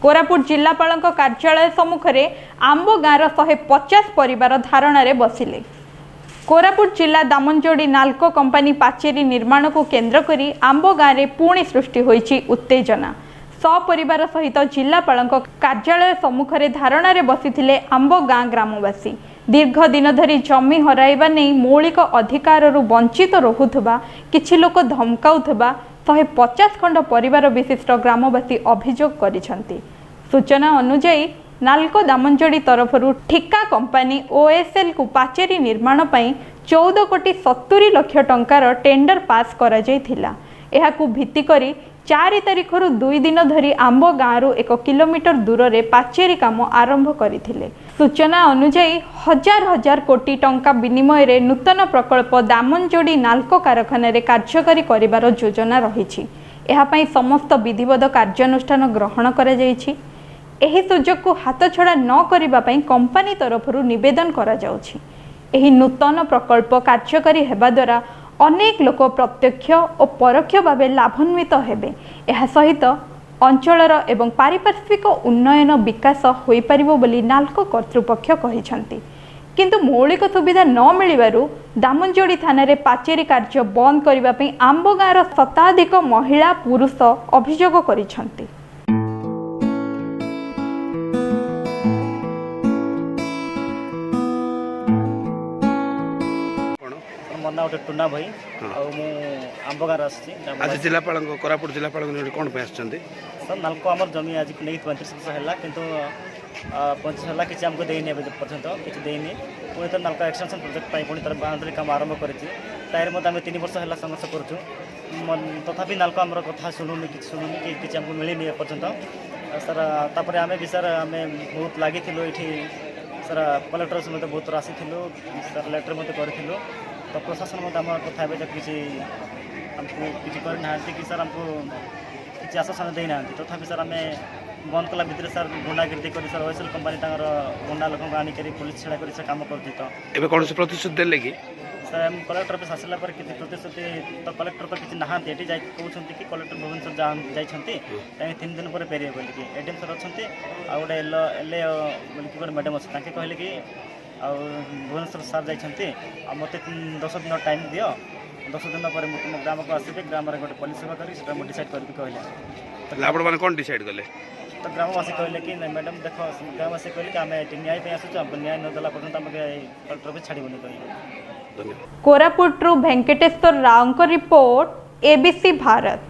कोरापुट जिलापाल कार्यालय सम्मुख में आंब गाँव 150 परिवार धारण बसिले। कोरापुट जिला दामनजोड़ी नाल्को कंपनी पाचेरी निर्माण को केन्द्र करी आंब गाँव में पुणी सृष्टि होईछि उत्तेजना। सपरिवार सहित जिलापाल कार्यालय सम्मुख में धारण बसिथिले आंब गाँ ग्रामवासी। दीर्घ दिन धरी जमी हराइबा नहीं मौलिक अधिकार वंचित रहुथबा किछि लोक धमकाउथबा 150 खंड परिवार विशिष्ट ग्रामवासी अभियोग करिसंती। सूचना अनुसार नाल्को दामनजोड़ी तरफरु ठिका कंपनी ओएसएल को पाचेरी निर्माण पई 14 कोटी 70 लाख टंकार टेंडर पास करा जायथिला। एहाकु भित्ति करी 4 तारिखरु 2 दिन धरी आंब गाँव 1 किलोमीटर दूर रे पाचेरी काम आरंभ करथिले। सूचना अनुसार हजार हजार कोटी टंका विनिमय रे नूतन प्रकल्प दामनजोड़ी नाल्को कारखाना रे कार्यकारी करिवार योजना रहिछि। एहा पई समस्त विधिवत कार्यानुष्ठान ग्रहण करा जायछि। एही सुजोग को हाथ छड़ा न करिबा पई कंपनी तरफरु निवेदन करा जाउछि। एही नूतन प्रकल्प कार्यकारी हेबा द्वारा अनेक लोक प्रत्यक्ष और परोक्ष भाव लाभान्वित हेबे। एहा सहित अंचलर एवं पारिपार्श्विक उन्नयन विकास होई परिबो बोली नाल्को कर्तृपक्ष कहिसंती। किंतु मौलिक सुविधा न मिलिबारु दामनजोड़ी थाना रे पाचेरी कार्य बंद करिबा पई आंब गाँर शताधिक महिला पुरुष अभियोग करिसंती। मना गोटे टुना भाई आंब गाँव आज जिलापाल कोरापुट जिलापाल कौन सर नाल्को आम जमी आज नहीं 35 वर्ष है कितु 25 है कि आमको देनी पर्यटन किसी देनी पुणी तो नाल्को एक्सटेंशन प्रोजेक्ट पुणी तर बाउंड्री काम आरंभ कर मत आम 3 वर्ष है संघर्ष करुँ तथापि नाल्को आम कथा शुणुनी कि आमको मिलनी पर्यटन सर तापर आम भी सर आम बहुत लगी ये सर कलेक्टर सहित बहुत आसी सर लेटर मत करूँ तो प्रशासन मत आम कथा किसी आमको किसी करना कि सर आमको किसी आश्वासन देना तथापि सर आम बंद कला भितर सर गुंडागिरी कर सर ओएसएल कंपनी गुंडा लोक आनिक पुलिस छेड़ा कर काम कर कौन प्रतिशत देले कि सर आम कलेक्टर ऑफिस आसला पर किसी प्रतिशत तो कलेक्टर तो किसी नहांती एटी कहते कि कलेक्टर भुवनेश्वर जाइछंती 3 दिन पर फेरिए बोलिकी एडीएम सर अच्छा आ गोटे एलए बोलिकी गोटे मैडम अच्छे कहले कि भुवनेश्वर सार जाइछंती मत 10 दिन टाइम दियो 10 दिन पर तुम ग्राम को आसबे ग्राम गोटे पुलिस सेवा कर डिसाइड करके कहले आपने कौन डिसाइड कले तो ग्रामवासी कहले कि मैडम देख ग्रामवासी कहले कि आम न्याय पे आसुଛୁ हमको न्याय न देला पर्यंत आम कलेक्टर भी छाड़बनी कहले। कोरापुट रु वेंकटेश्वर राव को रिपोर्ट एबीसी भारत।